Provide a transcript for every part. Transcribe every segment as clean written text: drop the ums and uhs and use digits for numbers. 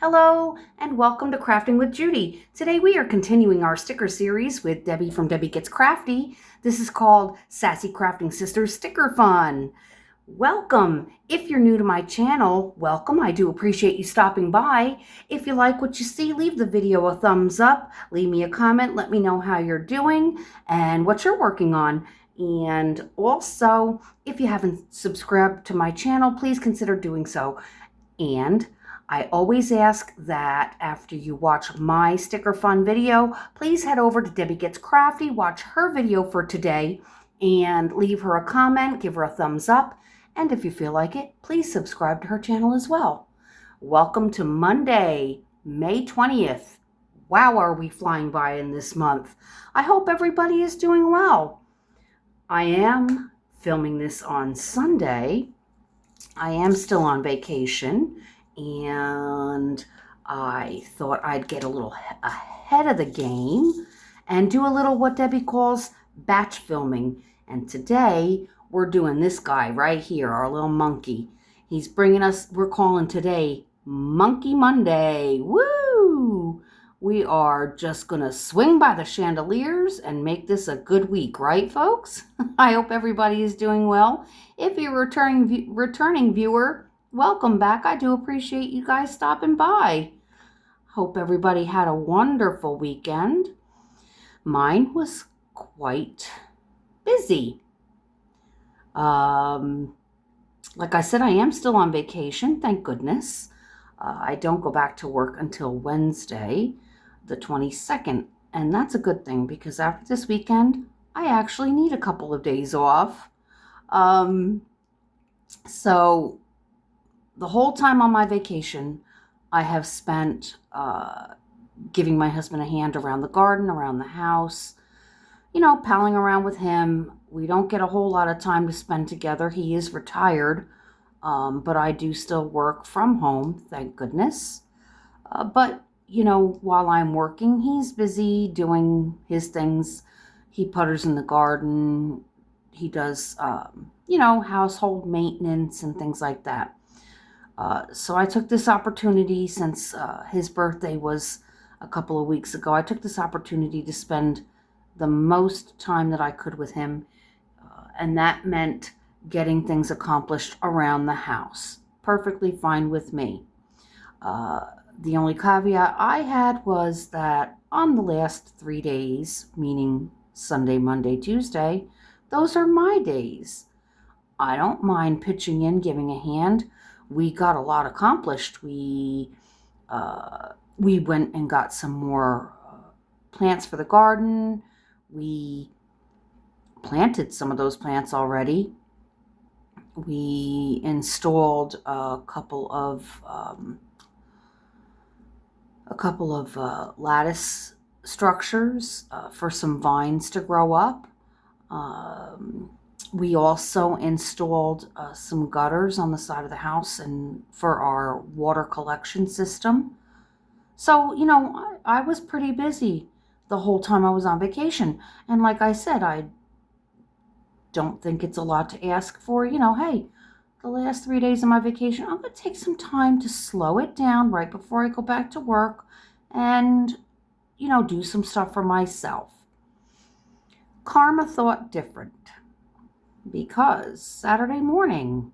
Hello and welcome to Crafting with Judy. Today we are continuing our sticker series with Debbie from Debbie Gets Crafty. This is called Sassy Crafting Sisters Sticker Fun. Welcome. If you're new to my channel, welcome. I do appreciate you stopping by. If you like what you see, leave the video a thumbs up, leave me a comment, let me know how you're doing and what you're working on. And also, if you haven't subscribed to my channel, please consider doing so. And I always ask that after you watch my sticker fun video, please head over to Debbie Gets Crafty, watch her video for today, and leave her a comment, give her a thumbs up, and if you feel like it, please subscribe to her channel as well. Welcome to Monday, May 20th. Wow, are we flying by in this month. I hope everybody is doing well. I am filming this on Sunday. I am still on vacation, and I thought I'd get a little ahead of the game and do a little what Debbie calls batch filming. And today we're doing this guy right here, our little monkey. He's bringing us, we're calling today Monkey Monday. Woo! We are just going to swing by the chandeliers and make this a good week, right, folks? I hope everybody is doing well. If you're a returning viewer, welcome back. I do appreciate you guys stopping by. Hope everybody had a wonderful weekend. Mine was quite busy. Like I said, I am still on vacation, thank goodness. I don't go back to work until Wednesday, the 22nd, and that's a good thing because after this weekend, I actually need a couple of days off. So the whole time on my vacation, I have spent giving my husband a hand around the garden, around the house, you know, palling around with him. We don't get a whole lot of time to spend together. He is retired, but I do still work from home, thank goodness. But, you know, while I'm working, he's busy doing his things. He putters in the garden. He does, you know, household maintenance and things like that. So I took this opportunity since his birthday was a couple of weeks ago. I took this opportunity to spend the most time that I could with him. And that meant getting things accomplished around the house. Perfectly fine with me. The only caveat I had was that on the last 3 days, meaning Sunday, Monday, Tuesday, those are my days. I don't mind pitching in, giving a hand. We got a lot accomplished. We went and got some more plants for the garden. We planted some of those plants already. We installed a couple of lattice structures for some vines to grow up. We also installed some gutters on the side of the house and for our water collection system. So, you know, I was pretty busy the whole time I was on vacation. And like I said, I don't think it's a lot to ask for. You know, hey, the last 3 days of my vacation, I'm going to take some time to slow it down right before I go back to work and, you know, do some stuff for myself. Karma thought different because Saturday morning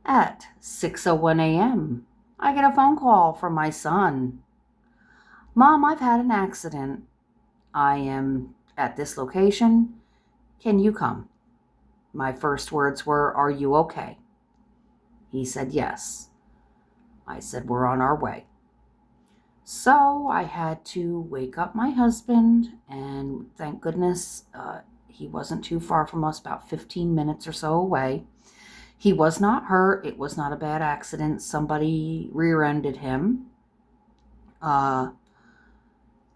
at 6:01 a.m., I get a phone call from my son. Mom, I've had an accident. I am at this location. Can you come? My first words were, are you okay? He said, yes. I said, we're on our way. So I had to wake up my husband, and thank goodness he wasn't too far from us, about 15 minutes or so away. He was not hurt. It was not a bad accident. Somebody rear-ended him.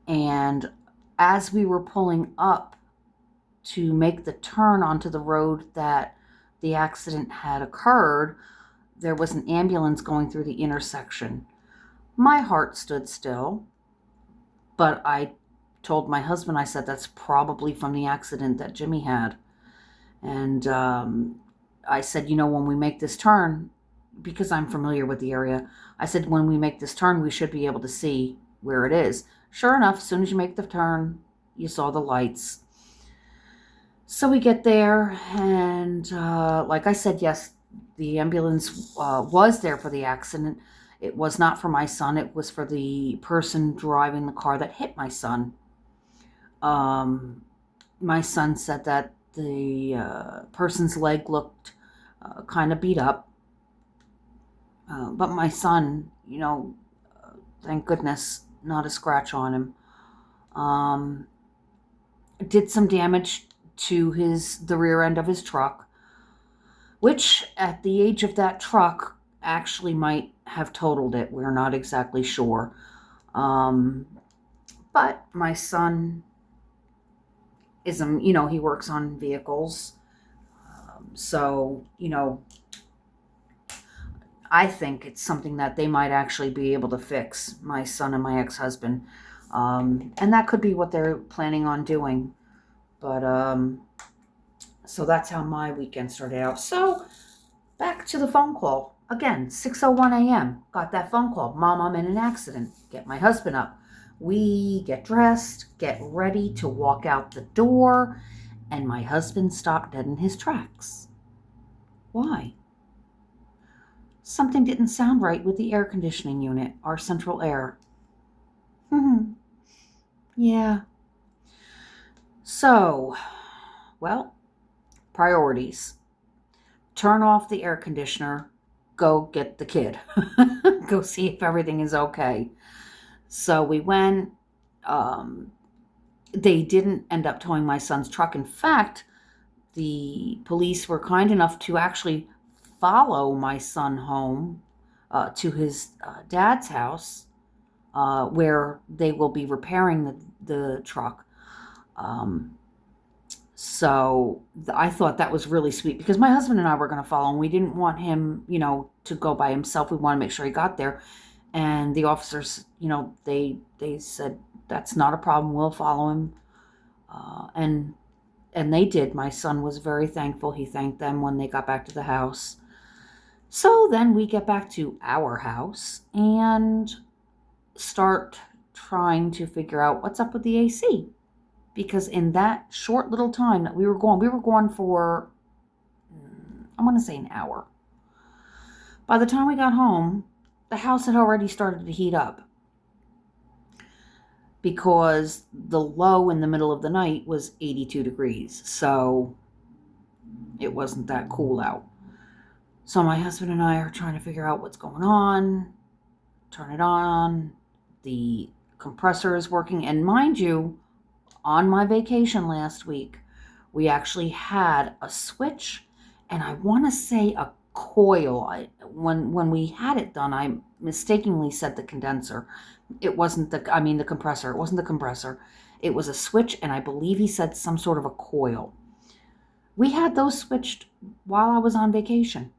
And as we were pulling up to make the turn onto the road that the accident had occurred, there was an ambulance going through the intersection. My heart stood still, but I told my husband, I said, that's probably from the accident that Jimmy had. And I said, you know, when we make this turn, because I'm familiar with the area, I said, when we make this turn, we should be able to see where it is. Sure enough, as soon as you make the turn, you saw the lights. So we get there, and like I said, yes, the ambulance was there for the accident. It was not for my son. It was for the person driving the car that hit my son. My son said that the person's leg looked kind of beat up. But my son, thank goodness, not a scratch on him. Did some damage to the rear end of his truck, which at the age of that truck actually might have totaled it. We're not exactly sure. But my son is, he works on vehicles. So, I think it's something that they might actually be able to fix, my son and my ex-husband. And that could be what they're planning on doing. But, so that's how my weekend started out. So, back to the phone call. Again, 6:01 a.m. Got that phone call. Mom, I'm in an accident. Get my husband up. We get dressed, get ready to walk out the door, and my husband stopped dead in his tracks. Why? Something didn't sound right with the air conditioning unit, our central air. Yeah. So, well, priorities. Turn off the air conditioner. Go get the kid. Go see if everything is okay. So we went. They didn't end up towing my son's truck. In fact, the police were kind enough to actually follow my son home to his dad's house, where they will be repairing the truck. So I thought that was really sweet, because my husband and I were going to follow him. We didn't want him, to go by himself. We wanted to make sure he got there. And the officers, they said, that's not a problem. We'll follow him. And they did. My son was very thankful. He thanked them when they got back to the house. So then we get back to our house and start trying to figure out what's up with the AC. Because in that short little time that we were gone for, I want to say, an hour. By the time we got home, the house had already started to heat up, because the low in the middle of the night was 82 degrees. So it wasn't that cool out. So my husband and I are trying to figure out what's going on, turn it on. The compressor is working. And mind you, on my vacation last week, we actually had a switch, and I want to say a coil. When we had it done, I mistakenly said the condenser. It wasn't the compressor. It wasn't the compressor. It was a switch, and I believe he said some sort of a coil. We had those switched while I was on vacation.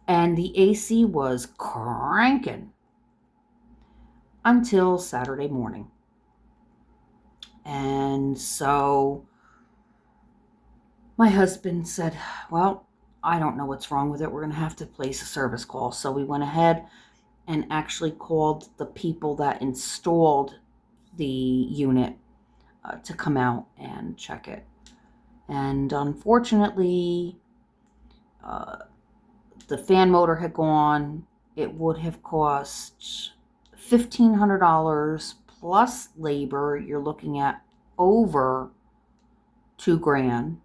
And the AC was cranking until Saturday morning. And so my husband said, well, I don't know what's wrong with it. We're going to have to place a service call. So we went ahead and actually called the people that installed the unit to come out and check it. And unfortunately, the fan motor had gone. It would have cost $1,500 plus labor. You're looking at over $2,000.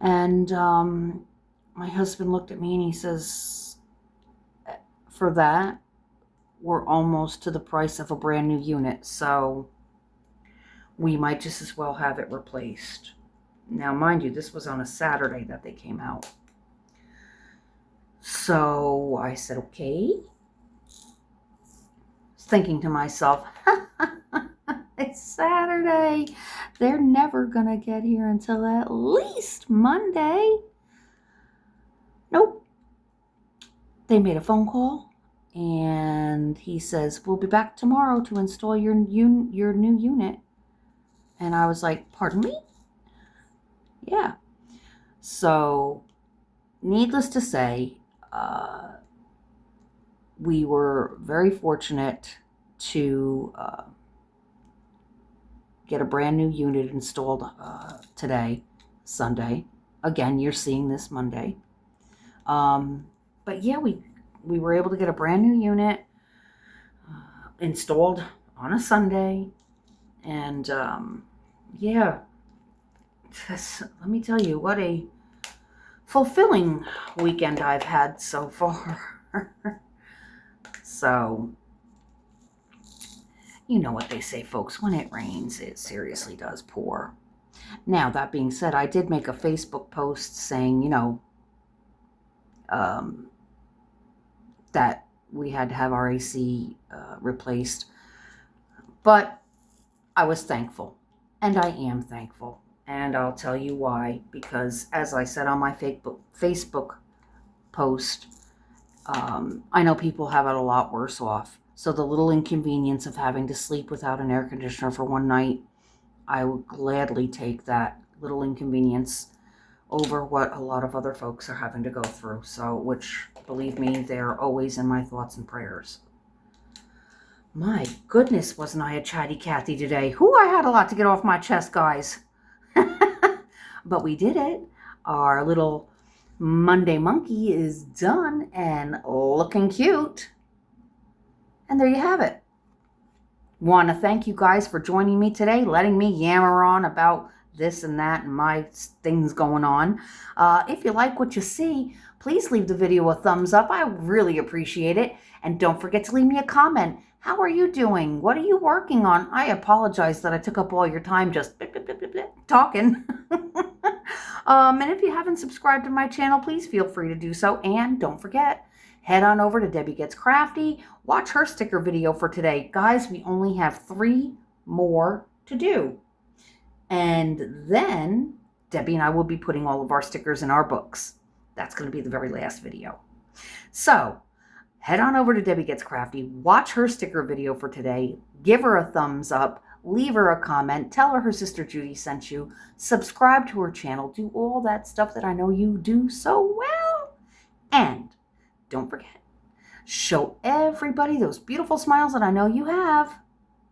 And my husband looked at me and he says, for that, we're almost to the price of a brand new unit. So we might just as well have it replaced. Now, mind you, this was on a Saturday that they came out. So I said, okay. Thinking to myself, it's Saturday. They're never going to get here until at least Monday. Nope. They made a phone call, and he says, we'll be back tomorrow to install your new unit. And I was like, pardon me? Yeah. So needless to say, we were very fortunate to get a brand new unit installed today, Sunday. Again, you're seeing this Monday. But yeah, we were able to get a brand new unit installed on a Sunday. And yeah, let me tell you, what a fulfilling weekend I've had so far. So, you know what they say, folks, when it rains, it seriously does pour. Now, that being said, I did make a Facebook post saying, that we had to have our AC replaced. But I was thankful, and I am thankful. And I'll tell you why. Because, as I said on my Facebook post, I know people have it a lot worse off. So the little inconvenience of having to sleep without an air conditioner for one night, I would gladly take that little inconvenience over what a lot of other folks are having to go through. So, which, believe me, they're always in my thoughts and prayers. My goodness, wasn't I a chatty Cathy today? I had a lot to get off my chest, guys. But we did it. Our little Monday monkey is done and looking cute. And there you have it. Want to thank you guys for joining me today, letting me yammer on about this and that and my things going on. If you like what you see, please leave the video a thumbs up. I really appreciate it. And don't forget to leave me a comment. How are you doing? What are you working on? I apologize that I took up all your time just talking. And if you haven't subscribed to my channel, please feel free to do so. And don't forget, head on over to Debbie Gets Crafty. Watch her sticker video for today. Guys, we only have 3 more to do. And then Debbie and I will be putting all of our stickers in our books. That's going to be the very last video. So head on over to Debbie Gets Crafty. Watch her sticker video for today. Give her a thumbs up. Leave her a comment. Tell her sister Judy sent you. Subscribe to her channel. Do all that stuff that I know you do so well. And don't forget, show everybody those beautiful smiles that I know you have.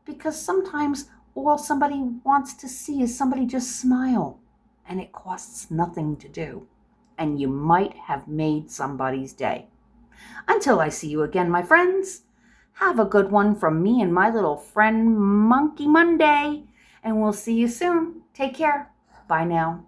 Because sometimes all somebody wants to see is somebody just smile. And it costs nothing to do. And you might have made somebody's day. Until I see you again, my friends, have a good one from me and my little friend Monkey Monday. And we'll see you soon. Take care. Bye now.